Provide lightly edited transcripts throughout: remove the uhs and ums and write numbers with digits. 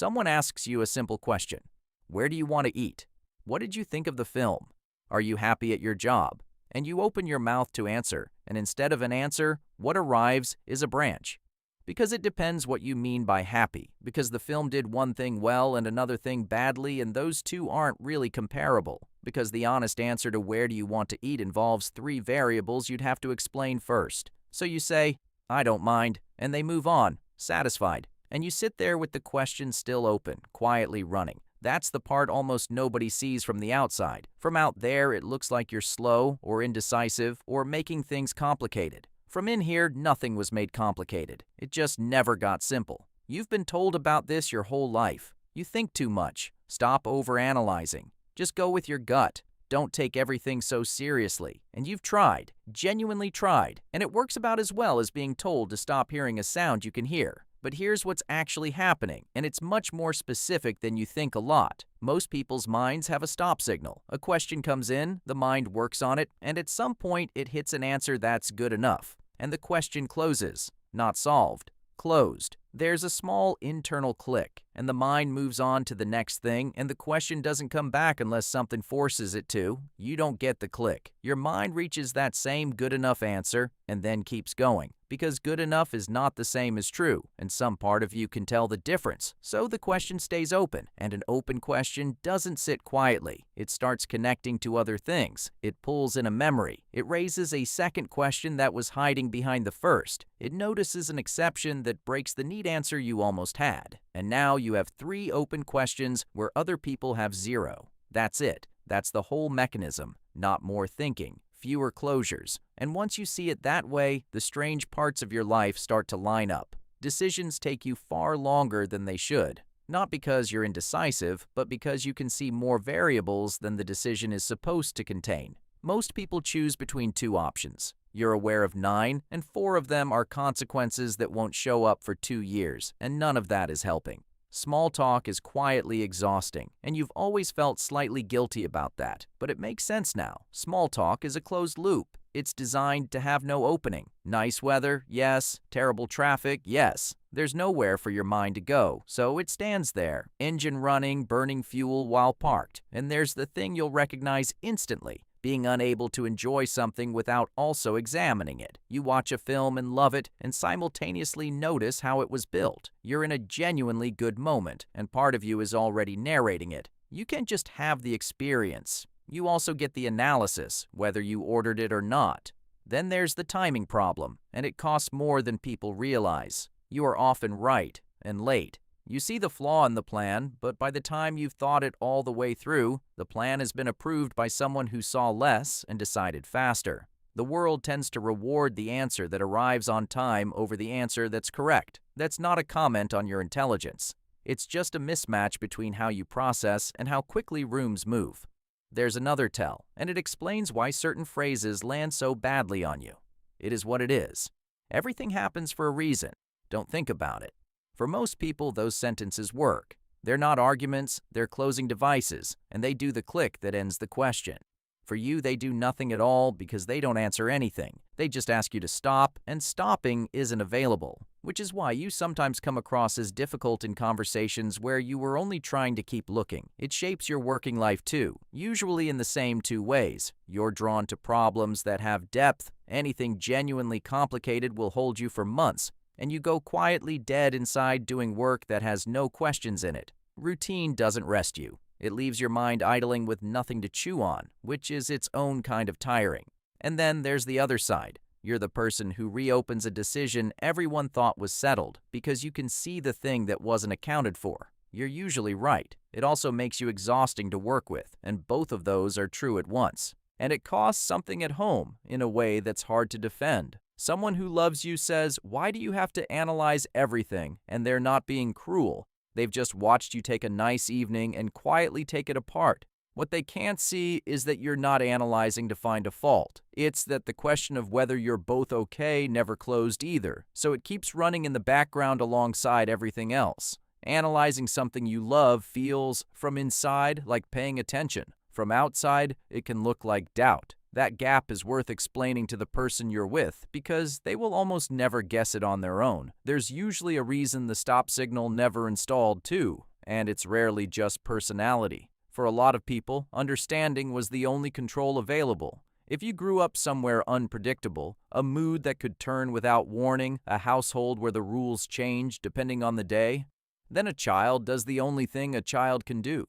Someone asks you a simple question. Where do you want to eat? What did you think of the film? Are you happy at your job? And you open your mouth to answer, and instead of an answer, what arrives is a branch. Because it depends what you mean by happy, because the film did one thing well and another thing badly, and those two aren't really comparable. Because the honest answer to where do you want to eat involves three variables you'd have to explain first. So you say, I don't mind, and they move on, satisfied. And you sit there with the question still open, quietly running. That's the part almost nobody sees from the outside. From out there, it looks like you're slow or indecisive or making things complicated. From in here, nothing was made complicated. It just never got simple. You've been told about this your whole life. You think too much. Stop overanalyzing. Just go with your gut. Don't take everything so seriously. And you've tried, genuinely tried, and it works about as well as being told to stop hearing a sound you can hear. But here's what's actually happening, and it's much more specific than you think a lot. Most people's minds have a stop signal. A question comes in, the mind works on it, and at some point it hits an answer that's good enough. And the question closes. Not solved. Closed. There's a small internal click, and the mind moves on to the next thing, and the question doesn't come back unless something forces it to. You don't get the click. Your mind reaches that same good enough answer, and then keeps going. Because good enough is not the same as true, and some part of you can tell the difference. So the question stays open, and an open question doesn't sit quietly. It starts connecting to other things. It pulls in a memory. It raises a second question that was hiding behind the first. It notices an exception that breaks the neat answer you almost had. And now you have three open questions where other people have zero. That's it. That's the whole mechanism. Not more thinking. Fewer closures. And once you see it that way, the strange parts of your life start to line up. Decisions take you far longer than they should. Not because you're indecisive, but because you can see more variables than the decision is supposed to contain. Most people choose between two options. You're aware of 9, and 4 of them are consequences that won't show up for 2 years, and none of that is helping. Small talk is quietly exhausting, and you've always felt slightly guilty about that. But it makes sense now. Small talk is a closed loop. It's designed to have no opening. Nice weather, yes. Terrible traffic, yes. There's nowhere for your mind to go, so it stands there, engine running, burning fuel while parked. And there's the thing you'll recognize instantly. Being unable to enjoy something without also examining it. You watch a film and love it, and simultaneously notice how it was built. You're in a genuinely good moment, and part of you is already narrating it. You can't just have the experience. You also get the analysis, whether you ordered it or not. Then there's the timing problem, and it costs more than people realize. You are often right and late. You see the flaw in the plan, but by the time you've thought it all the way through, the plan has been approved by someone who saw less and decided faster. The world tends to reward the answer that arrives on time over the answer that's correct. That's not a comment on your intelligence. It's just a mismatch between how you process and how quickly rooms move. There's another tell, and it explains why certain phrases land so badly on you. It is what it is. Everything happens for a reason. Don't think about it. For most people, those sentences work. They're not arguments, they're closing devices, and they do the click that ends the question. For you, they do nothing at all because they don't answer anything. They just ask you to stop, and stopping isn't available, which is why you sometimes come across as difficult in conversations where you were only trying to keep looking. It shapes your working life too, usually in the same two ways. You're drawn to problems that have depth. Anything genuinely complicated will hold you for months. And you go quietly dead inside doing work that has no questions in it. Routine doesn't rest you. It leaves your mind idling with nothing to chew on, which is its own kind of tiring. And then there's the other side. You're the person who reopens a decision everyone thought was settled because you can see the thing that wasn't accounted for. You're usually right. It also makes you exhausting to work with, and both of those are true at once. And it costs something at home in a way that's hard to defend. Someone who loves you says, why do you have to analyze everything? And they're not being cruel. They've just watched you take a nice evening and quietly take it apart. What they can't see is that you're not analyzing to find a fault. It's that the question of whether you're both okay never closed either, so it keeps running in the background alongside everything else. Analyzing something you love feels, from inside, like paying attention. From outside, it can look like doubt. That gap is worth explaining to the person you're with because they will almost never guess it on their own. There's usually a reason the stop signal never installed too. and it's rarely just personality. For a lot of people, understanding was the only control available. If you grew up somewhere unpredictable, a mood that could turn without warning, a household where the rules change depending on the day, then a child does the only thing a child can do.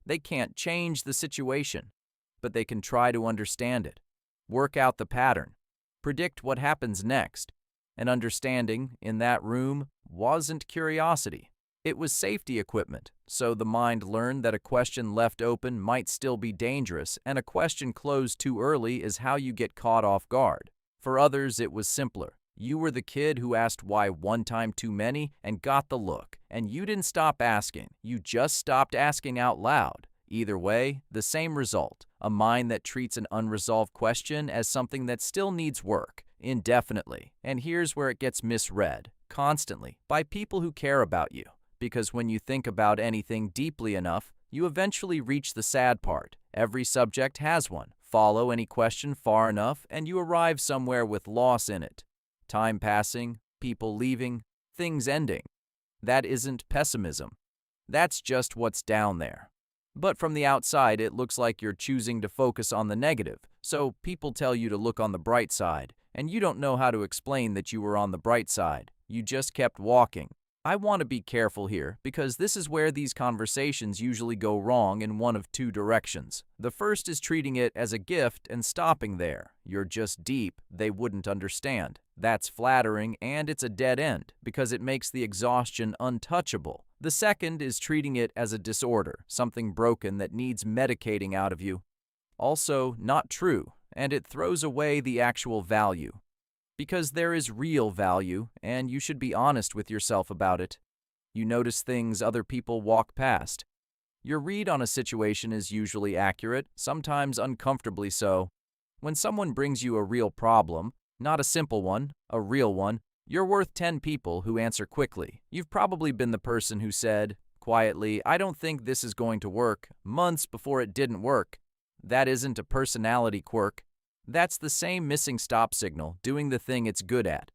They can't change the situation, but they can try to understand it, work out the pattern, predict what happens next. And understanding, in that room, wasn't curiosity. It was safety equipment, so the mind learned that a question left open might still be dangerous, and a question closed too early is how you get caught off guard. For others, it was simpler. You were the kid who asked why one time too many and got the look, and you didn't stop asking, you just stopped asking out loud. Either way, the same result, a mind that treats an unresolved question as something that still needs work, indefinitely. And here's where it gets misread, constantly, by people who care about you. Because when you think about anything deeply enough, you eventually reach the sad part. Every subject has one. Follow any question far enough, and you arrive somewhere with loss in it. Time passing, people leaving, things ending. That isn't pessimism. That's just what's down there. But from the outside, it looks like you're choosing to focus on the negative. So people tell you to look on the bright side, and you don't know how to explain that you were on the bright side. You just kept walking. I want to be careful here because this is where these conversations usually go wrong in one of two directions. The first is treating it as a gift and stopping there. You're just deep, they wouldn't understand. That's flattering, and it's a dead end because it makes the exhaustion untouchable. The second is treating it as a disorder, something broken that needs medicating out of you. Also, not true, and it throws away the actual value. Because there is real value, and you should be honest with yourself about it. You notice things other people walk past. Your read on a situation is usually accurate, sometimes uncomfortably so. When someone brings you a real problem, not a simple one, a real one, you're worth 10 people who answer quickly. You've probably been the person who said, quietly, "I don't think this is going to work," months before it didn't work. That isn't a personality quirk. That's the same missing stop signal, doing the thing it's good at.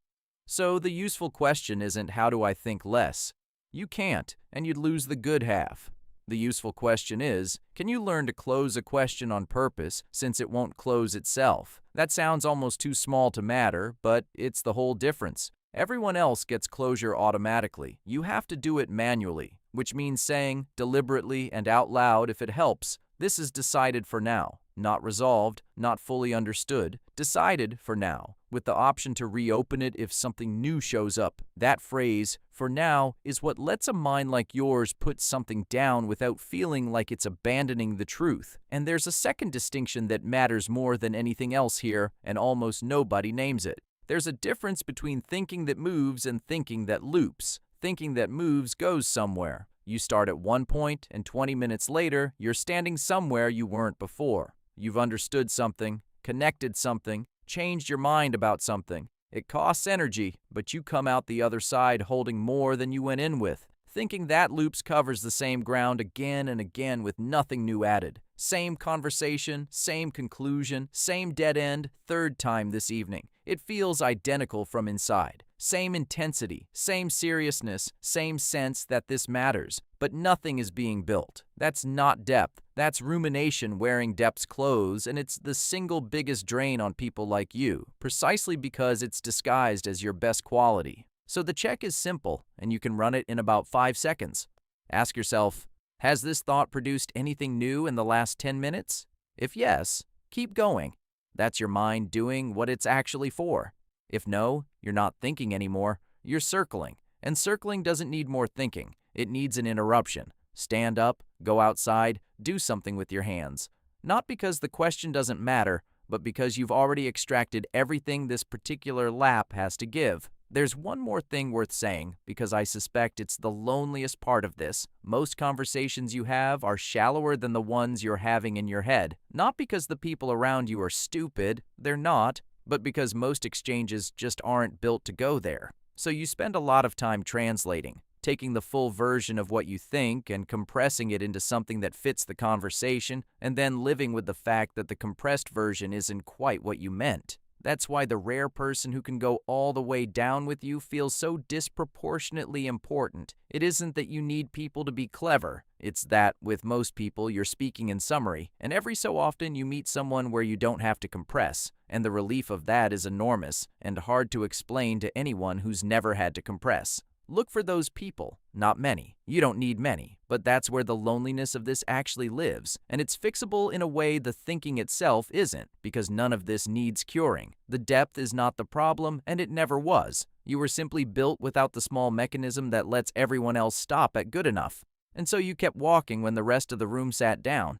So the useful question isn't how do I think less? You can't, and you'd lose the good half. The useful question is, can you learn to close a question on purpose since it won't close itself? That sounds almost too small to matter, but it's the whole difference. Everyone else gets closure automatically. You have to do it manually, which means saying, deliberately and out loud if it helps, "This is decided for now." Not resolved, not fully understood, decided for now, with the option to reopen it if something new shows up. That phrase, "for now," is what lets a mind like yours put something down without feeling like it's abandoning the truth. And there's a second distinction that matters more than anything else here, and almost nobody names it. There's a difference between thinking that moves and thinking that loops. Thinking that moves goes somewhere. You start at one point, and 20 minutes later, you're standing somewhere you weren't before. You've understood something, connected something, changed your mind about something. It costs energy, but you come out the other side holding more than you went in with. Thinking that loops covers the same ground again and again with nothing new added. Same conversation, same conclusion, same dead end, third time this evening. It feels identical from inside. Same intensity, same seriousness, same sense that this matters. But nothing is being built. That's not depth. That's rumination wearing depth's clothes, and it's the single biggest drain on people like you, precisely because it's disguised as your best quality. So the check is simple, and you can run it in about 5 seconds. Ask yourself, has this thought produced anything new in the last 10 minutes? If yes, keep going. That's your mind doing what it's actually for. If no, you're not thinking anymore, you're circling. And circling doesn't need more thinking. It needs an interruption. Stand up, go outside, do something with your hands. Not because the question doesn't matter, but because you've already extracted everything this particular lap has to give. There's one more thing worth saying, because I suspect it's the loneliest part of this. Most conversations you have are shallower than the ones you're having in your head. Not because the people around you are stupid, they're not, but because most exchanges just aren't built to go there. So you spend a lot of time translating, taking the full version of what you think and compressing it into something that fits the conversation, and then living with the fact that the compressed version isn't quite what you meant. That's why the rare person who can go all the way down with you feels so disproportionately important. It isn't that you need people to be clever. It's that, with most people, you're speaking in summary, and every so often you meet someone where you don't have to compress, and the relief of that is enormous and hard to explain to anyone who's never had to compress. Look for those people, not many. You don't need many, but that's where the loneliness of this actually lives, and it's fixable in a way the thinking itself isn't, because none of this needs curing. The depth is not the problem, and it never was. You were simply built without the small mechanism that lets everyone else stop at good enough, and so you kept walking when the rest of the room sat down.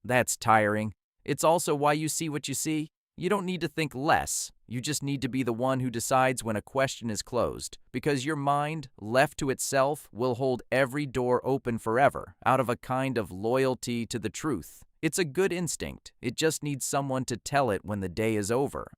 That's tiring. It's also why you see what you see. You don't need to think less. You just need to be the one who decides when a question is closed, because your mind, left to itself, will hold every door open forever, out of a kind of loyalty to the truth. It's a good instinct. It just needs someone to tell it when the day is over.